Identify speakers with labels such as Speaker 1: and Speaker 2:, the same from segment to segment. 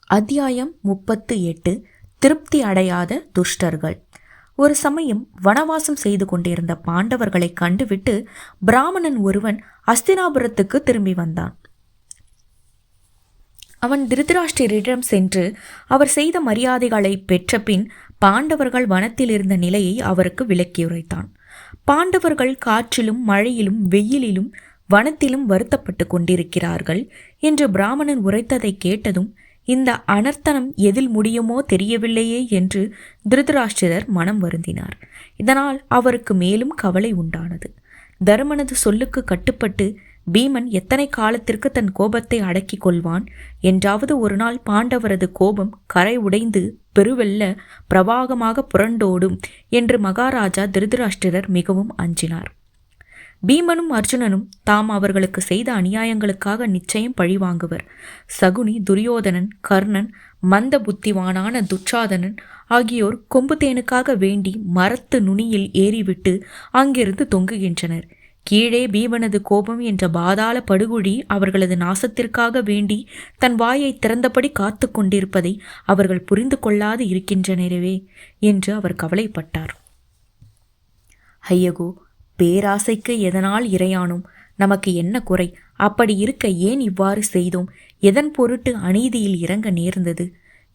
Speaker 1: அத்தியாயம் 38. திருப்தி அடையாத துஷ்டர்கள். ஒரு சமயம் வனவாசம் செய்து கொண்டிருந்த பாண்டவர்களை கண்டுவிட்டு பிராமணன் ஒருவன் அஸ்தினாபுரத்துக்கு திரும்பி வந்தான். அவன் திருதராஷ்டிரரிடம் சென்று அவர் செய்த மரியாதைகளை பெற்ற பின் பாண்டவர்கள் வனத்தில் இருந்த நிலையை அவருக்கு விளக்கியுரைத்தான். பாண்டவர்கள் காற்றிலும் மழையிலும் வெயிலிலும் வனத்திலும் வருத்தப்பட்டு கொண்டிருக்கிறார்கள் என்று பிராமணன் உரைத்ததை கேட்டதும், இந்த அனர்த்தனம் எதில் முடியுமோ தெரியவில்லையே என்று திருதராஷ்டிரர் மனம் வருந்தினார். இதனால் அவருக்கு மேலும் கவலை உண்டானது. தருமனது சொல்லுக்கு கட்டுப்பட்டு பீமன் எத்தனை காலத்திற்கு தன் கோபத்தை அடக்கிக் கொள்வான்? என்றாவது ஒரு நாள் பாண்டவரது கோபம் கரை உடைந்து பெருவெல்ல பிரவாகமாக புரண்டோடும் என்று மகாராஜா திருதராஷ்டிரர் மிகவும் அஞ்சினார். பீமனும் அர்ஜுனனும் தாம் அவர்களுக்கு செய்த அநியாயங்களுக்காக நிச்சயம் பழிவாங்குவர். சகுனி, துரியோதனன், கர்ணன், மந்த புத்திவானான துச்சாதனன் ஆகியோர் கொம்பு தேனுக்காக வேண்டி மரத்து நுனியில் ஏறிவிட்டு அங்கிருந்து தொங்குகின்றனர். கீழே பீமனது கோபம் என்ற பாதாள படுகுழி அவர்களது நாசத்திற்காக வேண்டி தன் வாயை திறந்தபடி காத்து கொண்டிருப்பதை அவர்கள் புரிந்து கொள்ளாது இருக்கின்றனரே என்று அவர் கவலைப்பட்டார். ஐயகோ, பேராசைக்கு எதனால் இரையானோம்? நமக்கு என்ன குறை? அப்படி இருக்க ஏன் இவ்வாறு செய்தோம்? எதன் பொருட்டு அநீதியில் இறங்க நேர்ந்தது?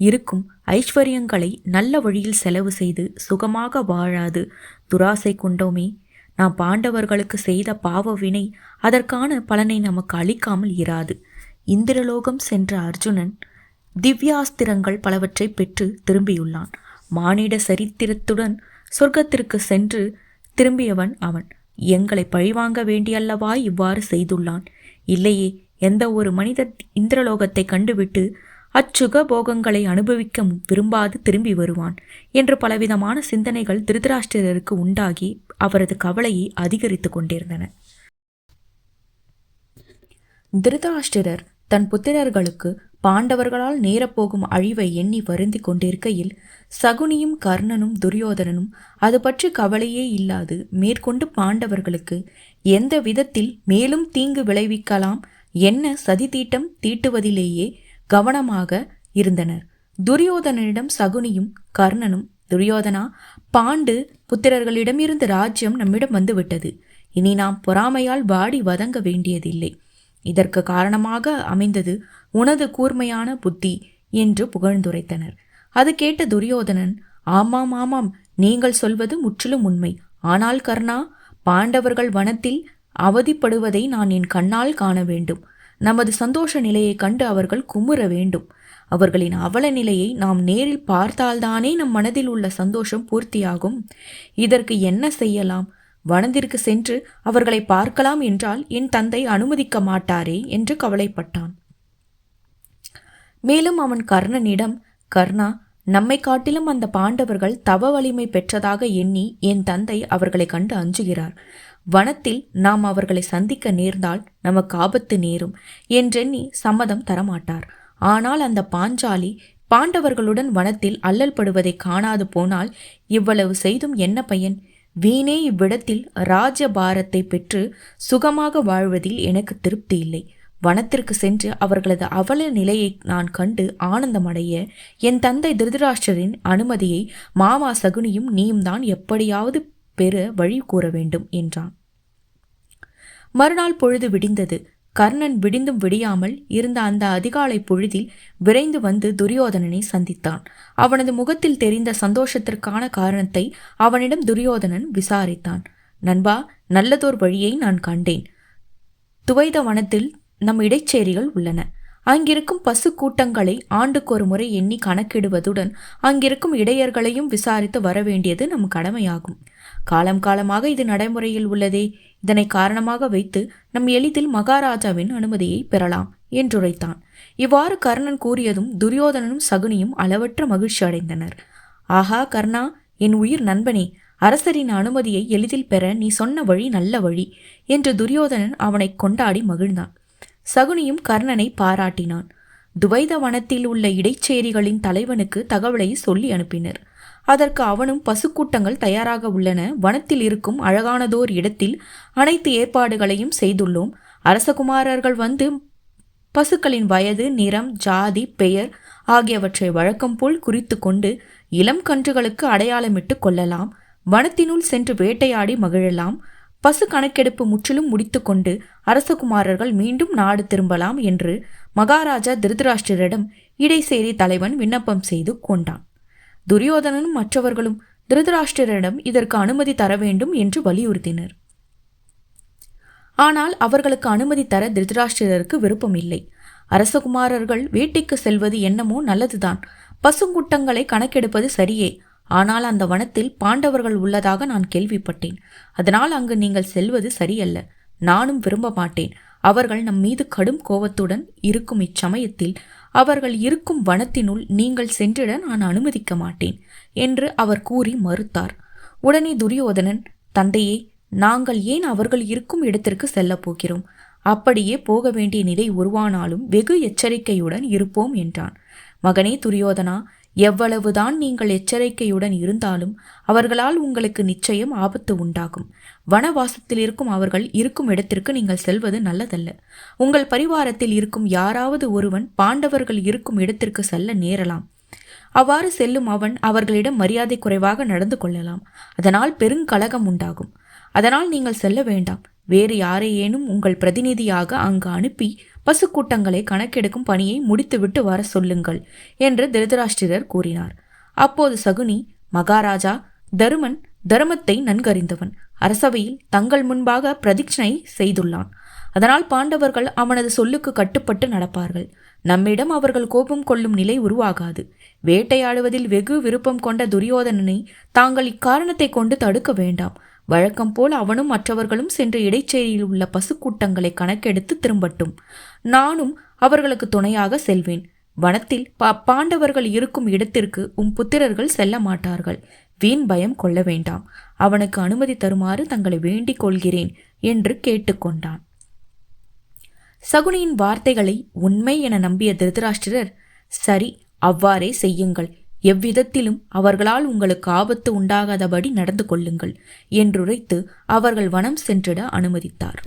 Speaker 1: இருக்கும் ஐஸ்வர்யங்களை நல்ல வழியில் செலவு செய்து சுகமாக வாழாது துராசை கொண்டோமே. நாம் பாண்டவர்களுக்கு செய்த பாவ வினை அதற்கான பலனை நமக்கு அளிக்காமல் இராது. இந்திரலோகம் சென்ற அர்ஜுனன் திவ்யாஸ்திரங்கள் பலவற்றை பெற்று திரும்பியுள்ளான். மானிட சரித்திரத்துடன் சொர்க்கத்திற்கு சென்று திரும்பியவன் அவன். எங்களை பழிவாங்க வேண்டியல்லவா இவ்வாறு செய்துள்ளான்? இல்லையே, எந்த ஒரு மனிதர் இந்திரலோகத்தை கண்டுவிட்டு அச்சுக போகங்களை அனுபவிக்க விரும்பாது திரும்பி வருவான் என்று பலவிதமான சிந்தனைகள் திருதராஷ்டிரருக்கு உண்டாகி அவரது கவலையை அதிகரித்து கொண்டிருந்தன. திருதராஷ்டிரர் தன் புத்திரர்களுக்கு பாண்டவர்களால் நேரப்போகும் அழிவை எண்ணி வருந்தி கொண்டிருக்கையில் சகுனியும் கர்ணனும் துரியோதனனும் அது பற்றி கவலையே இல்லாது மேற்கொண்டு பாண்டவர்களுக்கு எந்த விதத்தில் மேலும் தீங்கு விளைவிக்கலாம் என்ன சதி தீட்டம் தீட்டுவதிலேயே கவனமாக இருந்தனர். துரியோதனனிடம் சகுனியும் கர்ணனும், துரியோதனா, பாண்டு புத்திரர்களிடமிருந்து ராஜ்யம் நம்மிடம் வந்துவிட்டது. இனி நாம் பொறாமையால் வாடி வதங்க வேண்டியதில்லை. இதற்கு காரணமாக அமைந்தது உனது கூர்மையான புத்தி என்று புகழ்ந்துரைத்தனர். அது கேட்ட துரியோதனன், ஆமாம் ஆமாம், நீங்கள் சொல்வது முற்றிலும் உண்மை. ஆனால் கர்ணா, பாண்டவர்கள் வனத்தில் அவதிப்படுவதை நான் என் கண்ணால் காண வேண்டும். நமது சந்தோஷ நிலையை கண்டு அவர்கள் குமுற வேண்டும். அவர்களின் அவல நிலையை நாம் நேரில் பார்த்தால்தானே நம் மனதில் உள்ள சந்தோஷம் பூர்த்தியாகும். இதற்கு என்ன செய்யலாம்? வனத்திற்கு சென்று அவர்களை பார்க்கலாம் என்றால் என் தந்தை அனுமதிக்க மாட்டாரே என்று கவலைப்பட்டான். மேலும் அவன் கர்ணனிடம், கர்ணா, நம்மை காட்டிலும் அந்த பாண்டவர்கள் தவ வலிமை பெற்றதாக எண்ணி என் தந்தை அவர்களை கண்டு அஞ்சுகிறார். வனத்தில் நாம் அவர்களை சந்திக்க நேர்ந்தால் நமக்கு ஆபத்து நேரும் என்றெண்ணி சம்மதம் தரமாட்டார். ஆனால் அந்த பாஞ்சாலி பாண்டவர்களுடன் வனத்தில் அல்லல் படுவதை காணாது போனால் இவ்வளவு செய்தும் என்ன பயன்? வீணே இவ்விடத்தில் ராஜபாரத்தை பெற்று சுகமாக வாழ்வதில் எனக்கு திருப்தி இல்லை. வனத்திற்கு சென்று அவர்களது அவல நிலையை நான் கண்டு ஆனந்தமடைய என் தந்தை திருதராஷ்டிரரின் அனுமதியை மாமா சகுனியும் நீயும் தான் எப்படியாவது பெற வழி கூற வேண்டும் என்றான். மறுநாள் பொழுது விடிந்தது. கர்ணன் விடிந்தும் விடியாமல் இருந்த அந்த அதிகாலை பொழுதில் விரைந்து வந்து துரியோதனனை சந்தித்தான். அவனது முகத்தில் தெரிந்த சந்தோஷத்திற்கான காரணத்தை அவனிடம் துரியோதனன் விசாரித்தான். நண்பா, நல்லதோர் வழியை நான் கண்டேன். துவைத வனத்தில் நம் இடைச்சேரிகள் உள்ளன. அங்கிருக்கும் பசு கூட்டங்களை ஆண்டுக்கு ஒரு முறை எண்ணி கணக்கிடுவதுடன் அங்கிருக்கும் இடையர்களையும் விசாரித்து வரவேண்டியது நம் கடமையாகும். காலம் காலமாக இது நடைமுறையில் உள்ளதே. இதனை காரணமாக வைத்து நம் எளிதில் மகாராஜாவின் அனுமதியை பெறலாம் என்றுரைத்தான். இவ்வாறு கர்ணன் கூறியதும் துரியோதனனும் சகுனியும் அளவற்ற மகிழ்ச்சி அடைந்தனர். ஆஹா கர்ணா, என் உயிர் நண்பனே, அரசரின் அனுமதியை எளிதில் பெற நீ சொன்ன வழி நல்ல வழி என்று துரியோதனன் அவனை கொண்டாடி மகிழ்ந்தான். சகுனியும் கர்ணனை பாராட்டினான். துவைத வனத்தில் உள்ள இடைச்சேரிகளின் தலைவனுக்கு தகவலை சொல்லி அனுப்பினர். அதற்கு அவனும் பசுக்கூட்டங்கள் தயாராக உள்ளன, வனத்தில் இருக்கும் அழகானதோர் இடத்தில் அனைத்து ஏற்பாடுகளையும் செய்துள்ளோம். அரசகுமாரர்கள் வந்து பசுக்களின் வயது, நிறம், ஜாதி, பெயர் ஆகியவற்றை வழக்கம் போல் குறித்து கொண்டு இளம் கன்றுகளுக்கு அடையாளமிட்டு கொள்ளலாம். வனத்தினுள் சென்று வேட்டையாடி மகிழலாம். பசு கணக்கெடுப்பு முற்றிலும் முடித்துக்கொண்டு அரசகுமாரர்கள் மீண்டும் நாடு திரும்பலாம் என்று மகாராஜா திருதராஷ்டிரரிடம் இடைசேரி தலைவன் விண்ணப்பம் செய்து கொண்டான். துரியோதனனும் மற்றவர்களும் திருதராஷ்டிரரிடம் இதற்கு அனுமதி தர வேண்டும் என்று வலியுறுத்தினர். ஆனால் அவர்களுக்கு அனுமதி தர திருதராஷ்டிரருக்கு விருப்பம் இல்லை. அரசகுமாரர்கள் வேட்டைக்கு செல்வது என்னமோ நல்லதுதான், பசுங்குட்டங்களை கணக்கெடுப்பது சரியே. ஆனால் அந்த வனத்தில் பாண்டவர்கள் உள்ளதாக நான் கேள்விப்பட்டேன். அதனால் அங்கு நீங்கள் செல்வது சரியல்ல. நானும் விரும்ப மாட்டேன். அவர்கள் நம் மீது கடும் கோபத்துடன் இருக்கும் இச்சமயத்தில் அவர்கள் இருக்கும் வனத்தினுள் நீங்கள் சென்றிட நான் அனுமதிக்க மாட்டேன் என்று அவர் கூறி மறுத்தார். உடனே துரியோதனன், தந்தையே, நாங்கள் ஏன் அவர்கள் இருக்கும் இடத்திற்கு செல்லப் போகிறோம்? அப்படியே போக வேண்டிய நிலை உருவானாலும் வெகு எச்சரிக்கையுடன் இருப்போம் என்றான். மகனே துரியோதனா, எவ்வளவுதான் நீங்கள் எச்சரிக்கையுடன் இருந்தாலும் அவர்களால் உங்களுக்கு நிச்சயம் ஆபத்து உண்டாகும். வனவாசத்தில் இருக்கும் அவர்கள் இருக்கும் இடத்திற்கு நீங்கள் செல்வது நல்லதல்ல. உங்கள் பரிவாரத்தில் இருக்கும் யாராவது ஒருவன் பாண்டவர்கள் இருக்கும் இடத்திற்கு செல்ல நேரலாம். அவ்வாறு செல்லும் அவன் அவர்களிடம் மரியாதை குறைவாக நடந்து கொள்ளலாம். அதனால் பெருங்கலகம் உண்டாகும். அதனால் நீங்கள் செல்ல வேண்டாம். வேறு யாரையேனும் உங்கள் பிரதிநிதியாக அங்கு அனுப்பி பசுக்கூட்டங்களை கணக்கெடுக்கும் பணியை முடித்துவிட்டு வர சொல்லுங்கள் என்று திருதராஷ்டிரர் கூறினார். அப்போது சகுனி, மகாராஜா, தருமன் தர்மத்தை நன்கறிந்தவன். அரசவையில் தங்கள் முன்பாக பிரதிஜ்ஞை செய்துள்ளான். அதனால் பாண்டவர்கள் அவனது சொல்லுக்கு கட்டுப்பட்டு நடப்பார்கள். நம்மிடம் அவர்கள் கோபம் கொள்ளும் நிலை உருவாகாது. வேட்டையாடுவதில் வெகு விருப்பம் கொண்ட துரியோதனனை தாங்கள் இக்காரணத்தை கொண்டு தடுக்க வேண்டாம். வழக்கம் போல் அவனும் மற்றவர்களும் சென்று இடைச்சேரியில் உள்ள பசுக்கூட்டங்களை கணக்கெடுத்து திரும்பட்டும். நானும் அவர்களுக்கு துணையாக செல்வேன். வனத்தில் பாண்டவர்கள் இருக்கும் இடத்திற்கு புத்திரர்கள் செல்ல மாட்டார்கள். வீண் பயம் கொள்ள வேண்டாம். அவனுக்கு அனுமதி தருமாறு தங்களை வேண்டிக் கொள்கிறேன் என்று கேட்டுக்கொண்டான். சகுனியின் வார்த்தைகளை உண்மை என நம்பிய திருதராஷ்டிரர், சரி, அவ்வாறே செய்யுங்கள். எவ்விதத்திலும் அவர்களால் உங்களுக்கு ஆபத்து உண்டாகாதபடி நடந்து கொள்ளுங்கள் என்றுரைத்து அவர்கள் வனம் சென்றிட அனுமதித்தார்.